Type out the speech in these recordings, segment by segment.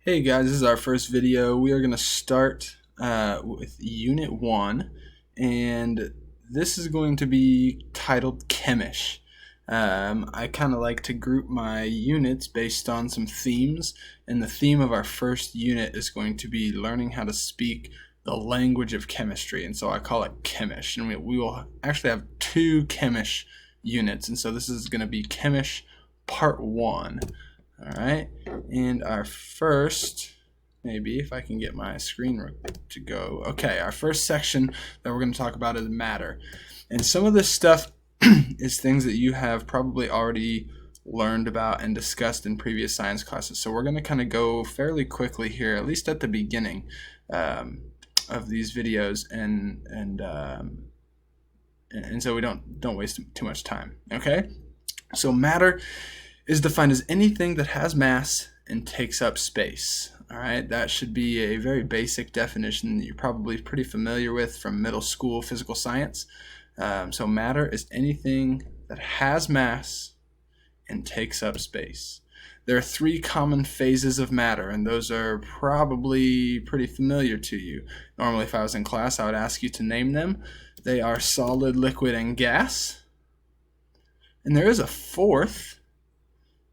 Hey guys, this is our first video. We are going to start with Unit 1, and this is going to be titled Chemish. I kind of like to group my units based on some themes, and the theme of our first unit is going to be learning how to speak the language of chemistry, and so I call it Chemish. And we will actually have two Chemish units, and so this is going to be Chemish Part 1. Alright, and our first, maybe if I can get my screen to go. Okay, our first section that we're going to talk about is matter. And some of this stuff is things that you have probably already learned about and discussed in previous science classes. So we're going to kind of go fairly quickly here, at least at the beginning of these videos, and so we don't waste too much time. Okay, so matter is defined as anything that has mass and takes up space. Alright, that should be a very basic definition that you're probably pretty familiar with from middle school physical science. So matter is anything that has mass and takes up space. There are three common phases of matter, and those are probably pretty familiar to you. Normally, if I was in class, I would ask you to name them. They are solid, liquid, and gas. And there is a fourth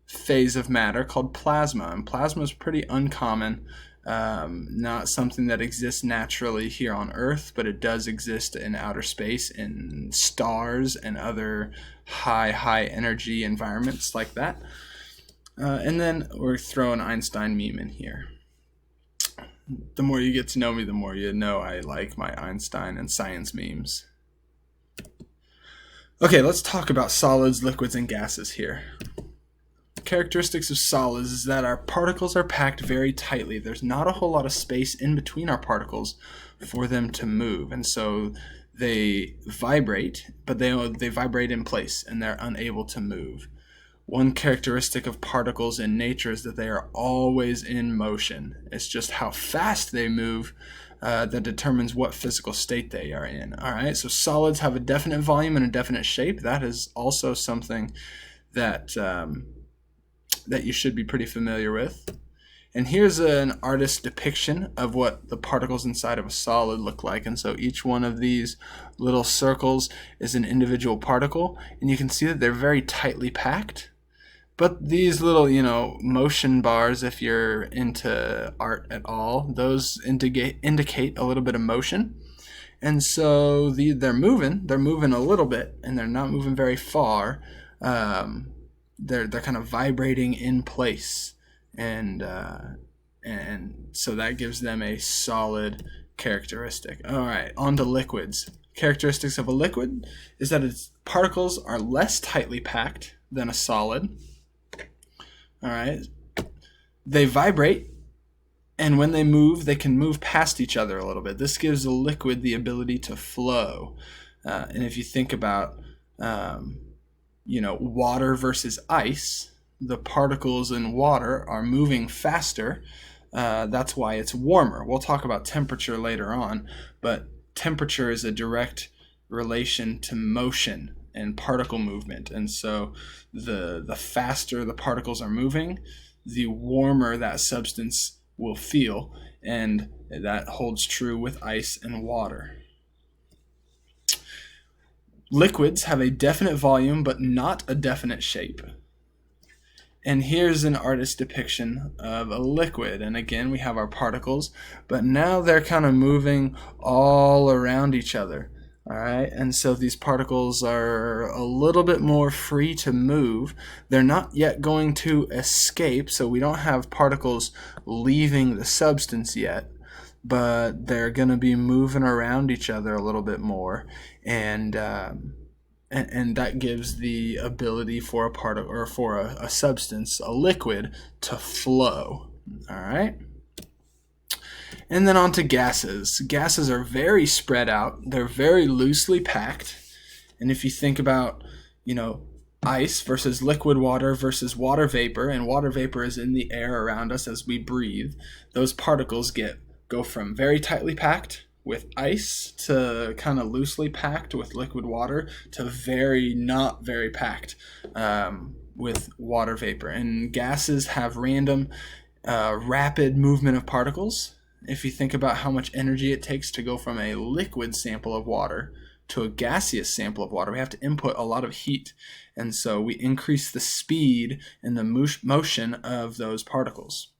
phase of matter called plasma, and plasma is pretty uncommon, not something that exists naturally here on Earth, but it does exist in outer space, in stars and other high energy environments like that. And then we're throwing Einstein meme in here. The more you get to know me, the more you know I like my Einstein and science memes. Okay, let's talk about solids, liquids, and gases here. Characteristics of solids is that our particles are packed very tightly. There's not a whole lot of space in between our particles for them to move, and so they vibrate, but they vibrate in place and they're unable to move. One characteristic of particles in nature is that they are always in motion. It's just how fast they move that determines what physical state they are in. Alright, so solids have a definite volume and a definite shape. That is also something that that you should be pretty familiar with. And here's an artist's depiction of what the particles inside of a solid look like. And so each one of these little circles is an individual particle, and you can see that they're very tightly packed. But these little, motion bars, if you're into art at all, those indicate a little bit of motion. And so they're moving a little bit, and they're not moving very far. They're kind of vibrating in place, and so that gives them a solid characteristic. All right, on to liquids. Characteristics of a liquid is that its particles are less tightly packed than a solid. All right, they vibrate, and when they move, they can move past each other a little bit. This gives a liquid the ability to flow. And if you think about water versus ice, the particles in water are moving faster. That's why it's warmer. We'll talk about temperature later on, but temperature is a direct relation to motion and particle movement. And so the faster the particles are moving, the warmer that substance will feel, and that holds true with ice and water. Liquids have a definite volume but not a definite shape. And here's an artist's depiction of a liquid. And again, we have our particles, but now they're kind of moving all around each other. All right, and so these particles are a little bit more free to move. They're not yet going to escape, so we don't have particles leaving the substance yet, but they're going to be moving around each other a little bit more, and that gives the ability for a particle, or for a substance, a liquid, to flow. All right. And then on to gases. Gases are very spread out. They're very loosely packed. And if you think about, ice versus liquid water versus water vapor, and water vapor is in the air around us as we breathe, those particles go from very tightly packed with ice to kind of loosely packed with liquid water to very not very packed with water vapor. And gases have random rapid movement of particles. If you think about how much energy it takes to go from a liquid sample of water to a gaseous sample of water, we have to input a lot of heat. And so we increase the speed and the motion of those particles.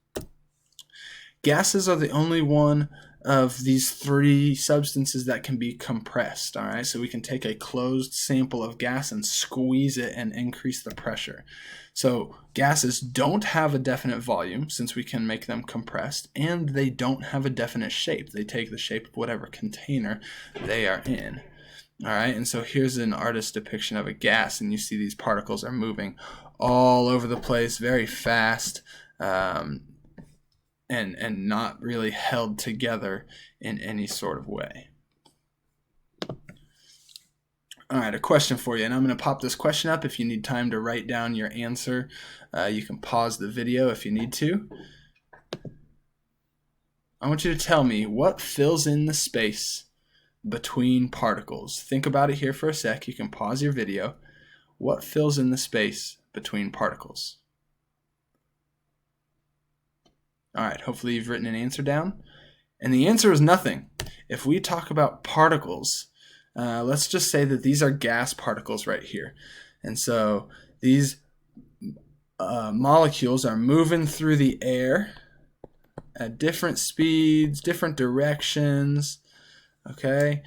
Gases are the only one of these three substances that can be compressed. All right, so we can take a closed sample of gas and squeeze it and increase the pressure. So gases don't have a definite volume, since we can make them compressed, and they don't have a definite shape. They take the shape of whatever container they are in. All right, and so here's an artist's depiction of a gas, and you see these particles are moving all over the place very fast, and not really held together in any sort of way. All right, a question for you, and I'm going to pop this question up. If you need time to write down your answer, you can pause the video if you need to. I want you to tell me what fills in the space between particles. Think about it here for a sec. You can pause your video. What fills in the space between particles? All right, hopefully you've written an answer down. And the answer is nothing. If we talk about particles, let's just say that these are gas particles right here. And so these molecules are moving through the air at different speeds, different directions, okay?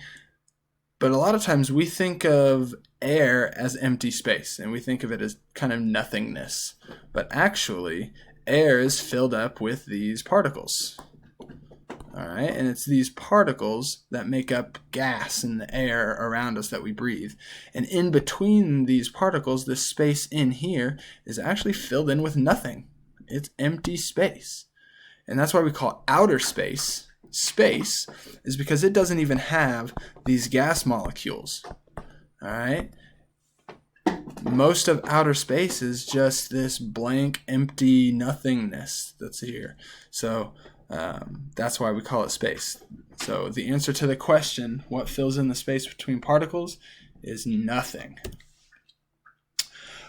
But a lot of times we think of air as empty space, and we think of it as kind of nothingness. But actually, air is filled up with these particles. All right, and it's these particles that make up gas in the air around us that we breathe. And in between these particles, this space in here is actually filled in with nothing. It's empty space. And that's why we call outer space space, is because it doesn't even have these gas molecules. All right? Most of outer space is just this blank, empty nothingness that's here. So that's why we call it space. So the answer to the question, what fills in the space between particles, is nothing.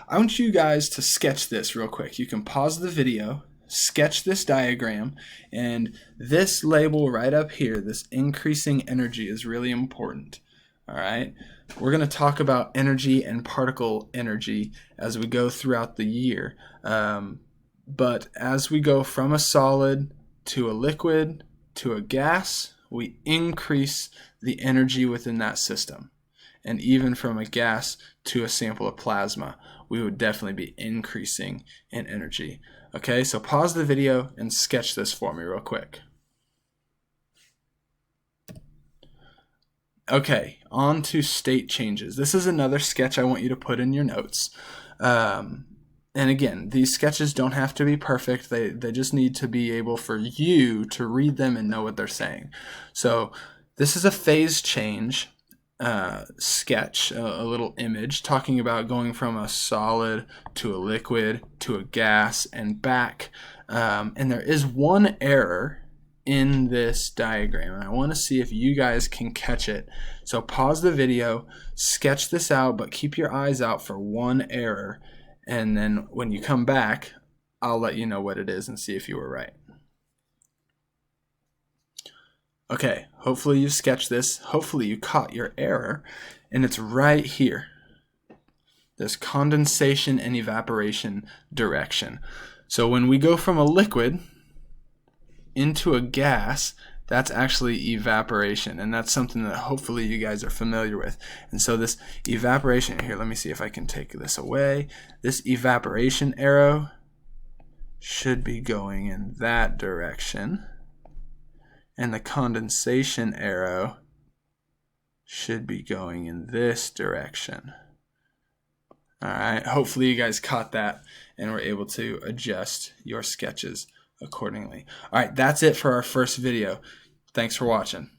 I want you guys to sketch this real quick. You can pause the video, sketch this diagram, and this label right up here, this increasing energy, is really important. All right, we're going to talk about energy and particle energy as we go throughout the year. But as we go from a solid to a liquid to a gas, we increase the energy within that system. And even from a gas to a sample of plasma, we would definitely be increasing in energy. Okay, so pause the video and sketch this for me real quick. Okay, on to state changes. This is another sketch I want you to put in your notes. And again, these sketches don't have to be perfect. They just need to be able for you to read them and know what they're saying. So this is a phase change sketch, a little image talking about going from a solid to a liquid to a gas and back. And there is one error in this diagram, and I want to see if you guys can catch it. So pause the video, sketch this out, but keep your eyes out for one error, and then when you come back, I'll let you know what it is and see if you were right. Okay, hopefully you sketched this. Hopefully you caught your error, and it's right here. This condensation and evaporation direction. So when we go from a liquid into a gas, that's actually evaporation, and that's something that hopefully you guys are familiar with. And so this evaporation, here, let me see if I can take this away. This evaporation arrow should be going in that direction, and the condensation arrow should be going in this direction. All right, hopefully you guys caught that and were able to adjust your sketches accordingly. All right, that's it for our first video. Thanks for watching.